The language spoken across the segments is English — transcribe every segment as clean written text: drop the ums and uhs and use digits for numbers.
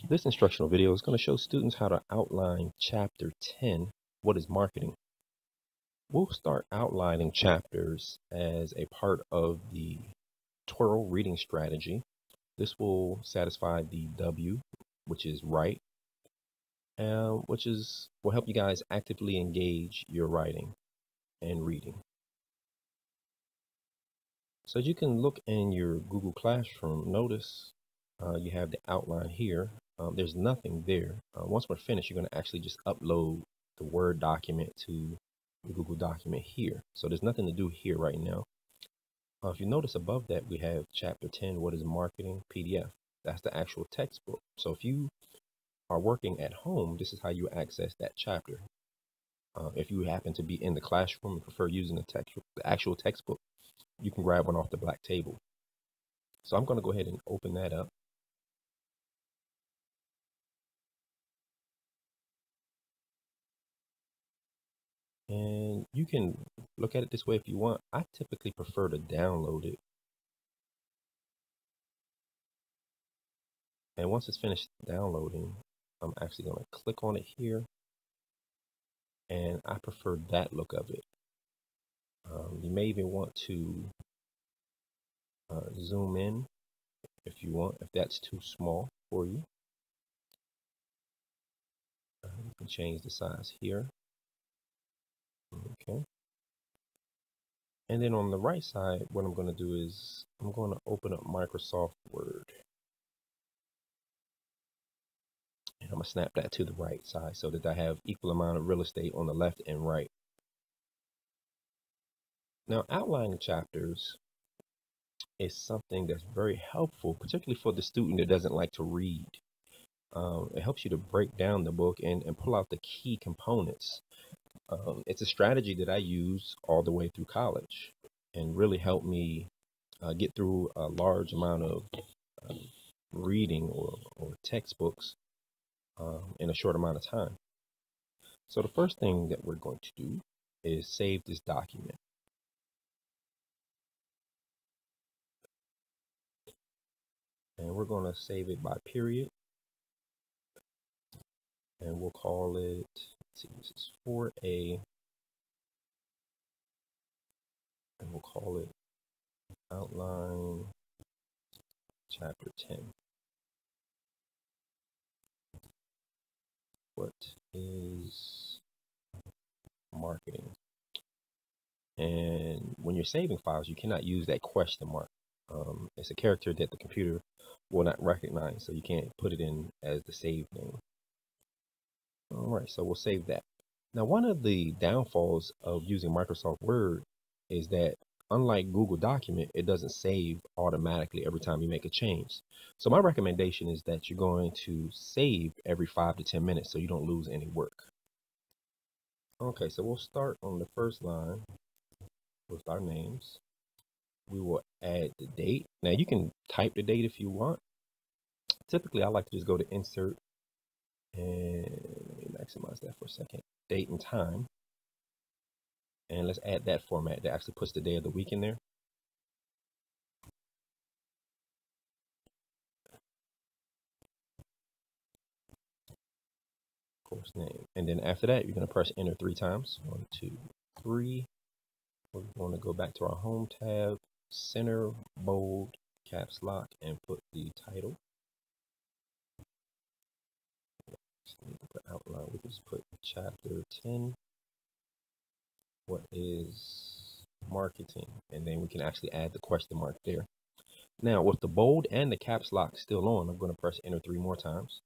This instructional video is going to show students how to outline Chapter 10, What is Marketing? We'll start outlining chapters as a part of the Twirl reading strategy. This will satisfy the W, which is write, will help you guys actively engage your writing and reading. So as you can look in your Google Classroom, notice you have the outline here. There's nothing there. Once we're finished, you're going to actually just upload the Word document to the Google document here. So there's nothing to do here right now. If you notice above that, we have Chapter 10, What is Marketing PDF. That's the actual textbook. So if you are working at home, this is how you access that chapter. If you happen to be in the classroom and prefer using the actual textbook, you can grab one off the black table. So I'm going to go ahead and open that up. And you can look at it this way if you want. I typically prefer to download it. And once it's finished downloading, I'm actually going to click on it here. And I prefer that look of it. You may even want to zoom in if you want, if that's too small for you. You can change the size here. Okay. And then on the right side, what I'm going to do is I'm going to open up Microsoft Word. And I'm going to snap that to the right side so that I have equal amount of real estate on the left and right. Now, outlining chapters is something that's very helpful, particularly for the student that doesn't like to read. It helps you to break down the book and pull out the key components. It's a strategy that I use all the way through college and really helped me get through a large amount of reading or textbooks in a short amount of time. So the first thing that we're going to do is save this document. And we're going to save it by period. And we'll call it, let's see, this is 4A. And we'll call it Outline Chapter 10. What is marketing? And when you're saving files, you cannot use that question mark. It's a character that the computer will not recognize, so you can't put it in as the save name. All right, so we'll save that. Now, one of the downfalls of using Microsoft Word is that unlike Google Document, it doesn't save automatically every time you make a change. So my recommendation is that you're going to save every 5 to 10 minutes so you don't lose any work. Okay, so we'll start on the first line with our names. We will add the date. Now you can type the date if you want. Typically, I like to just go to Insert and let me maximize that for a second. Date and time. And let's add that format that actually puts the day of the week in there. Course name. And then after that, you're going to press enter 3 times. 1, 2, 3. We're going to go back to our home tab, center, bold, caps lock, and put the title. Outline. We can just put Chapter 10. What is marketing? And then we can actually add the question mark there. Now, with the bold and the caps lock still on, I'm going to press enter 3 more times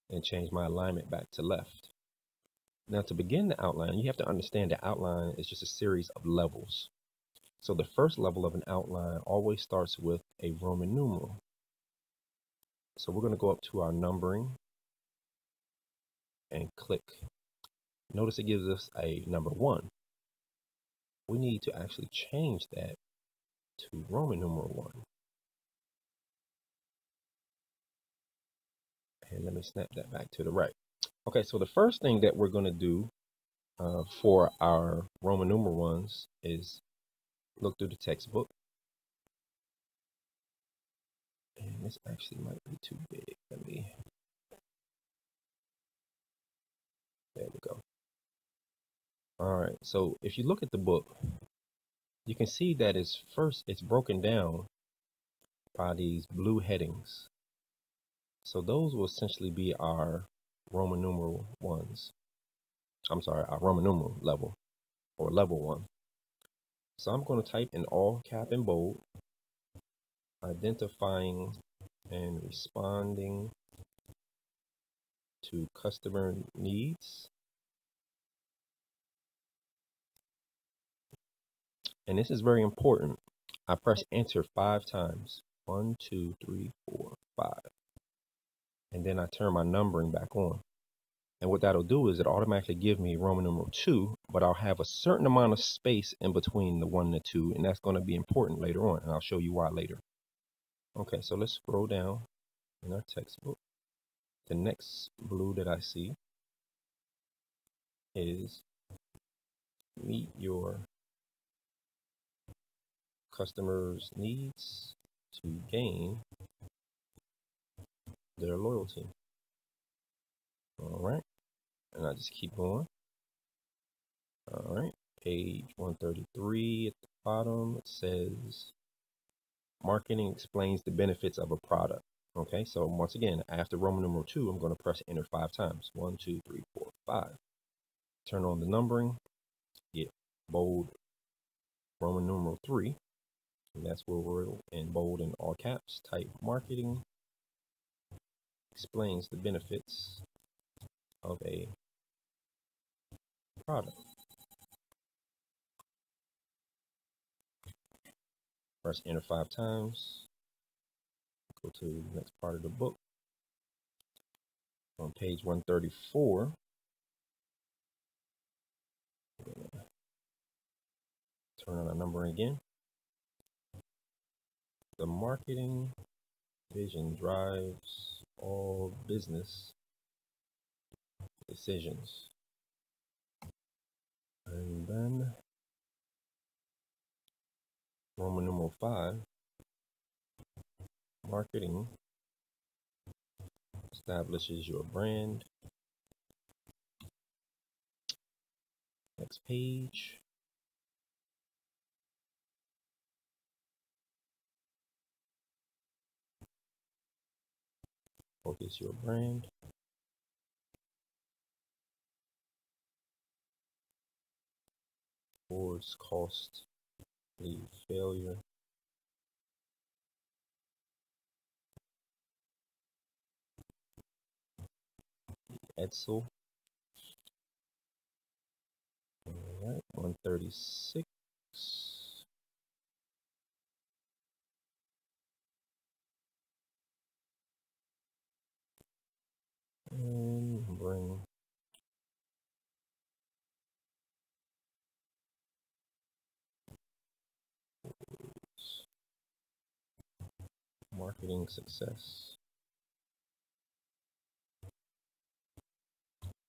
and change my alignment back to left. Now, to begin the outline, you have to understand the outline is just a series of levels. So the first level of an outline always starts with a Roman numeral. So we're going to go up to our numbering and click. Notice it gives us a number 1. We need to actually change that to Roman numeral 1. And let me snap that back to the right. Okay, so the first thing that we're going to do for our Roman numeral ones is look through the textbook. And this actually might be too big. Let me So if you look at the book, you can see that it's broken down by these blue headings. So those will essentially be our Roman numeral ones. I'm sorry, our Roman numeral level, or level 1. So I'm going to type in all cap and bold, identifying and responding to customer needs. And this is very important. I press enter 5 times. 1, 2, 3, 4, 5. And then I turn my numbering back on. And what that'll do is it automatically give me Roman numeral 2, but I'll have a certain amount of space in between the 1 and the 2, and that's going to be important later on, and I'll show you why later. Okay, so let's scroll down in our textbook. The next blue that I see is meet your customers' needs to gain their loyalty. All right, and I just keep going. All right, page 133 at the bottom, it says marketing explains the benefits of a product. Okay, so once again, after Roman numeral 2, I'm going to press enter 5 times. 1, 2, 3, 4, 5. Turn on the numbering, get bold Roman numeral 3. And that's where we're in bold in all caps. Type marketing explains the benefits of a product. Press enter 5 times. Go to the next part of the book. On page 134, turn on the numbering again. The marketing vision drives all business decisions. And then Roman numeral 5, marketing establishes your brand. Next page. Focus your brand. Towards cost, lead failure. Edsel. All right, 136. And bring marketing success.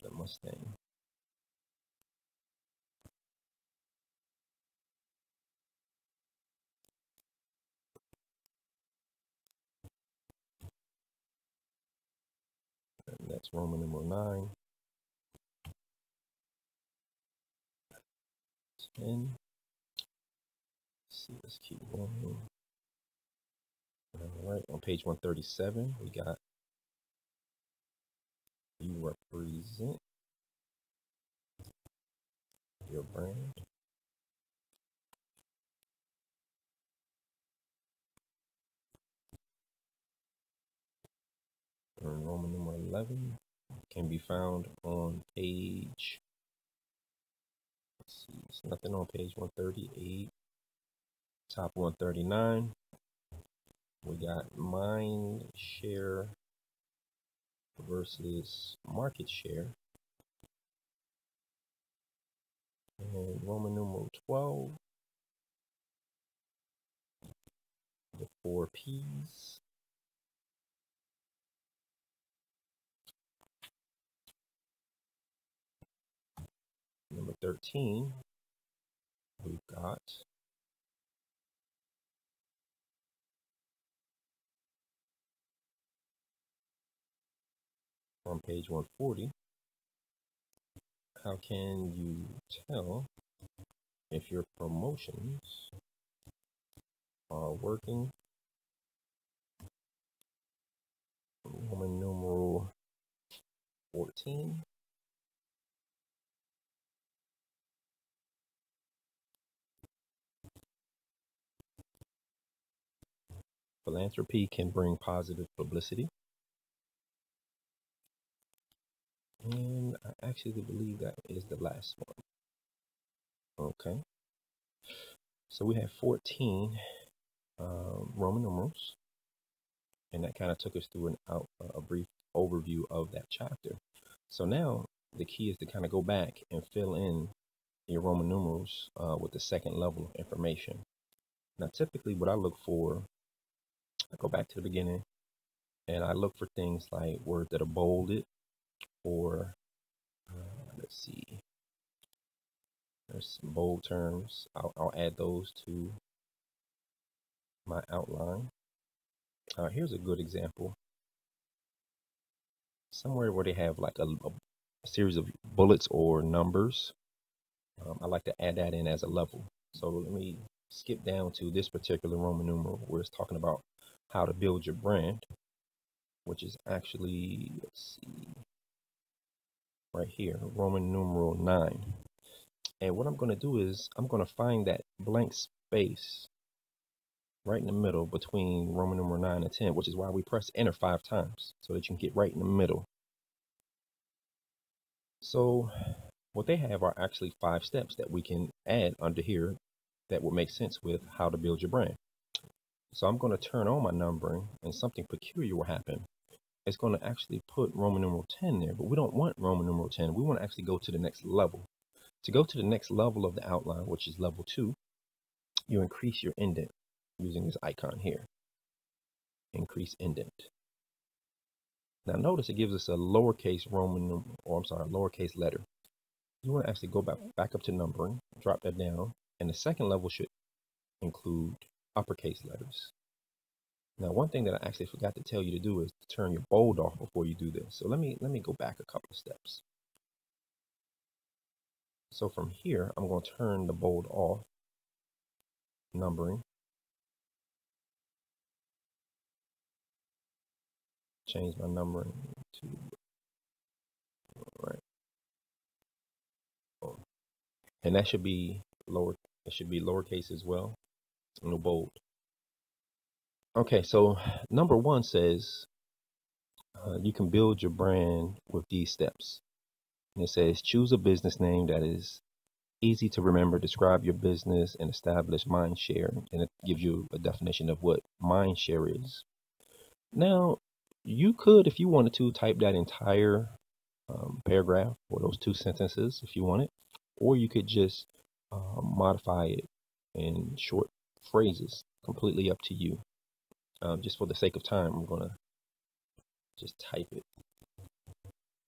The Mustang. And that's Roman numeral 9. 10. Let's keep going. All right, on page 137, we got you represent your brand. And Roman numeral 11 can be found on page, let's see, there's nothing on page 138. Top 139, we got mind share versus market share. And Roman numeral 12, the 4 P's. Number 13, we've got on page 140, how can you tell if your promotions are working? Roman numeral 14. Philanthropy can bring positive publicity. And I actually believe that is the last one. Okay. So we have 14 Roman numerals. And that kind of took us through a brief overview of that chapter. So now the key is to kind of go back and fill in your Roman numerals with the second level of information. Now, typically what I look for, I go back to the beginning and I look for things like words that are bolded or let's see, there's some bold terms. I'll add those to my outline. Here's a good example. Somewhere where they have like a series of bullets or numbers, I like to add that in as a level. So let me skip down to this particular Roman numeral where it's talking about how to build your brand, which is actually, let's see, right here, Roman numeral 9. And what I'm going to do is I'm going to find that blank space right in the middle between Roman numeral 9 and 10, which is why we press enter 5 times so that you can get right in the middle. So what they have are actually 5 steps that we can add under here that would make sense with how to build your brand. So I'm going to turn on my numbering and something peculiar will happen. It's going to actually put Roman numeral 10 there, but we don't want Roman numeral 10. We want to actually go to the next level. To go to the next level of the outline, which is level 2, you increase your indent using this icon here. Increase indent. Now notice it gives us a lowercase lowercase letter. You want to actually go back up to numbering, drop that down, and the second level should include uppercase letters. Now, one thing that I actually forgot to tell you to do is to turn your bold off before you do this. So let me go back a couple of steps. So from here, I'm going to turn the bold off, numbering, change my numbering to right, and that should be lower. It should be lowercase as well, no bold. Okay, so number 1 says you can build your brand with these steps. And it says choose a business name that is easy to remember, describe your business, and establish mind share. And it gives you a definition of what mind share is. Now, you could, if you wanted to, type that entire paragraph or those 2 sentences if you want it, or you could just modify it in short phrases, completely up to you. Just for the sake of time, I'm going to just type it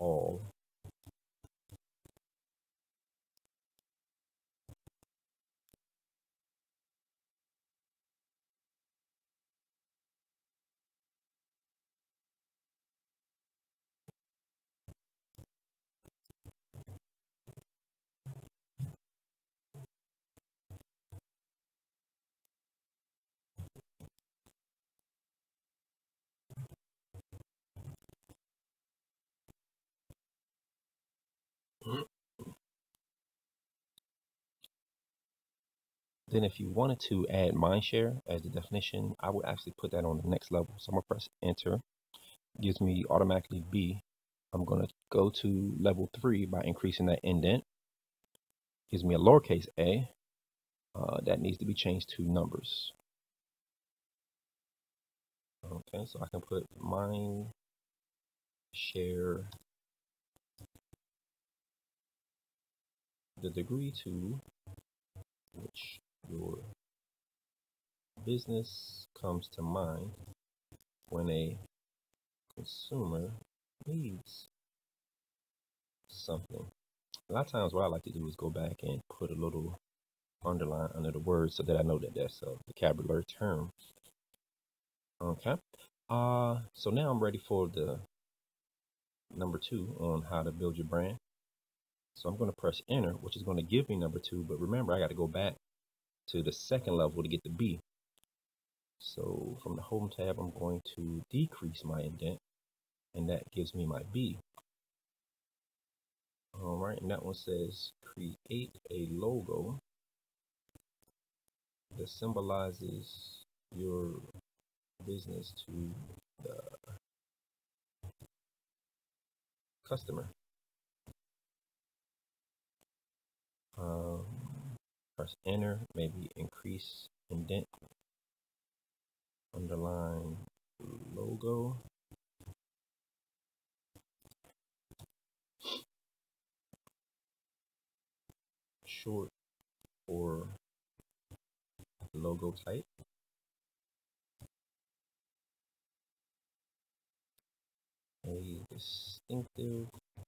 all. Then if you wanted to add mindshare as the definition, I would actually put that on the next level. So I'm going to press enter. It gives me automatically B. I'm going to go to level 3 by increasing that indent. It gives me a lowercase a. That needs to be changed to numbers. Okay, so I can put mind share the degree to which your business comes to mind when a consumer needs something. A lot of times what I like to do is go back and put a little underline under the word so that I know that that's a vocabulary term. Okay. So now I'm ready for the number 2 on how to build your brand. So I'm going to press enter, which is going to give me number 2. But remember, I got to go back to the second level to get the B. So from the home tab, I'm going to decrease my indent, and that gives me my B. All right, and that one says create a logo that symbolizes your business to the customer. Press enter, maybe increase indent, underline logo. Short for logo type. A distinctive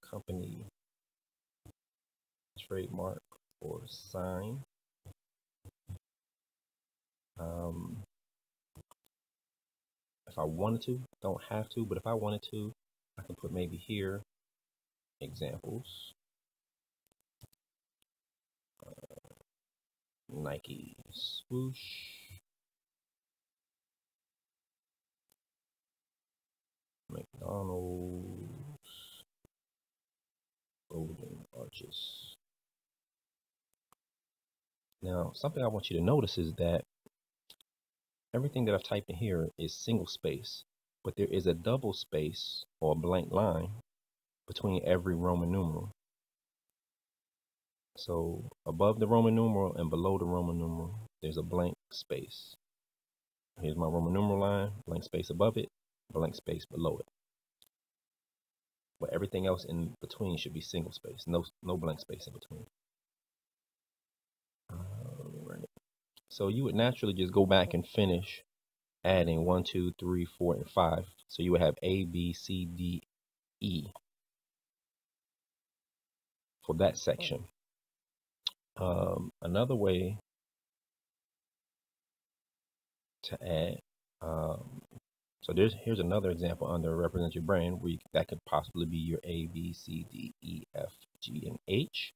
company trademark or sign. If I wanted to, don't have to, but if I wanted to, I can put maybe here examples. Nike swoosh. McDonald's golden arches. Now, something I want you to notice is that everything that I've typed in here is single space, but there is a double space or a blank line between every Roman numeral. So above the Roman numeral and below the Roman numeral, there's a blank space. Here's my Roman numeral line, blank space above it, blank space below it. But everything else in between should be single space, no blank space in between. Right. So you would naturally just go back and finish adding 1, 2, 3, 4, and 5. So you would have A, B, C, D, E for that section. Another way to add, so here's another example under represent your brand where that could possibly be your A, B, C, D, E, F, G, and H.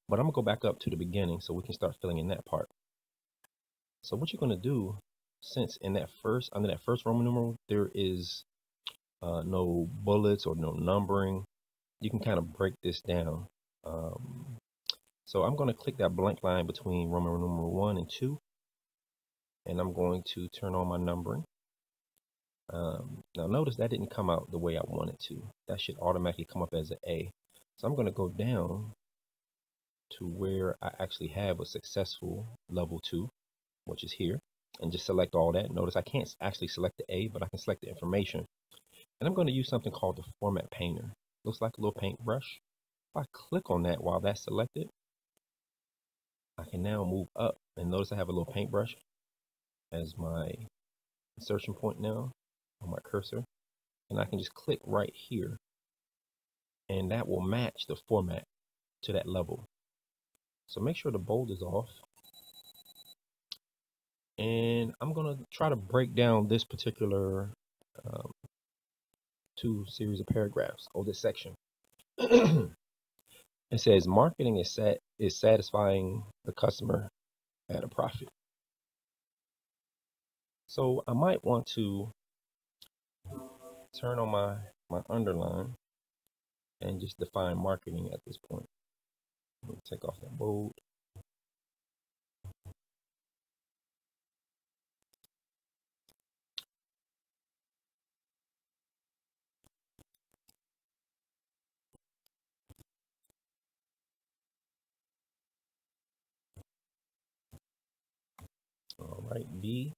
But I'm gonna go back up to the beginning so we can start filling in that part. So what you're gonna do, since in that under that first Roman numeral there is no bullets or no numbering, you can kind of break this down. So I'm going to click that blank line between Roman numeral 1 and 2, and I'm going to turn on my numbering. Now notice that didn't come out the way I wanted to. That should automatically come up as an A. So I'm going to go down to where I actually have a successful level 2, which is here, and just select all that. Notice I can't actually select the A, but I can select the information. And I'm going to use something called the Format Painter. Looks like a little paintbrush. If I click on that while that's selected, I can now move up, and notice I have a little paintbrush as my insertion point now on my cursor, and I can just click right here, and that will match the format to that level. So make sure the bold is off, and I'm gonna try to break down this particular 2 series of paragraphs or this section. It says marketing is satisfying the customer at a profit. So I might want to turn on my underline and just define marketing at this point. Let me take off that bold. All right, B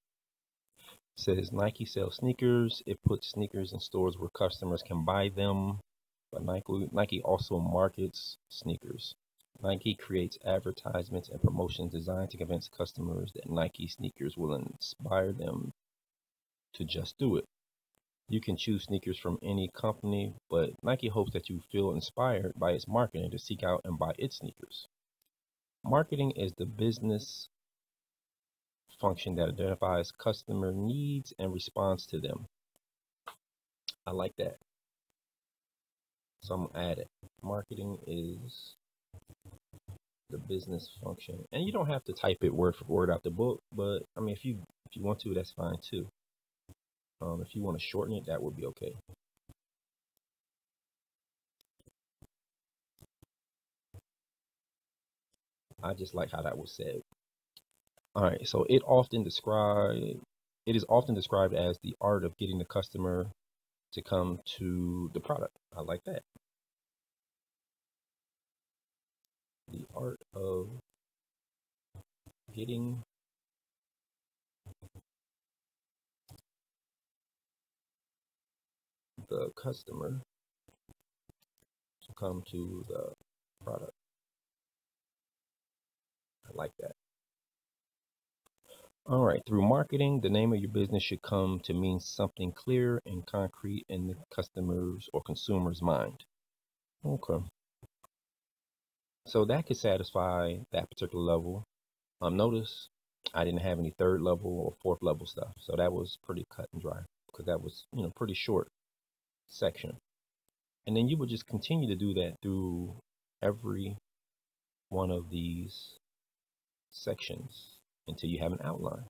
says Nike sells sneakers. It puts sneakers in stores where customers can buy them. But Nike also markets sneakers. Nike creates advertisements and promotions designed to convince customers that Nike sneakers will inspire them to just do it. You can choose sneakers from any company, but Nike hopes that you feel inspired by its marketing to seek out and buy its sneakers. Marketing is the business function that identifies customer needs and responds to them. I like that. So I'm gonna add it. Marketing is the business function. And you don't have to type it word for word out the book, but I mean, if you want to, that's fine too. If you want to shorten it, that would be okay. I just like how that was said. All right, so it is often described as the art of getting the customer to come to the product. I like that. The art of getting the customer to come to the product. I like that. All right, through marketing, the name of your business should come to mean something clear and concrete in the customer's or consumer's mind. Okay. So that could satisfy that particular level. Notice I didn't have any third level or fourth level stuff. So that was pretty cut and dry because that was, pretty short section. And then you would just continue to do that through every one of these sections until you have an outline.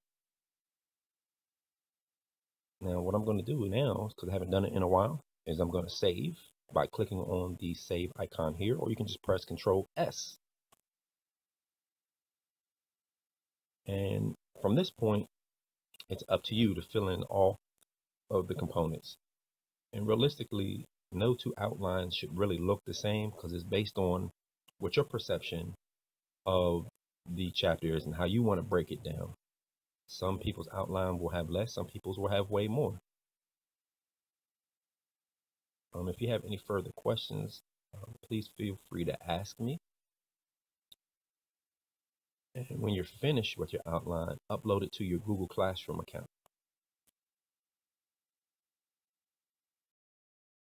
Now, what I'm going to do now, because I haven't done it in a while, is I'm going to save by clicking on the save icon here, or you can just press Control S. And from this point, it's up to you to fill in all of the components. And realistically, no two outlines should really look the same because it's based on what your perception of the chapter is and how you want to break it down. Some people's outline will have less, some people's will have way more. If you have any further questions, please feel free to ask me. And when you're finished with your outline, upload it to your Google Classroom account.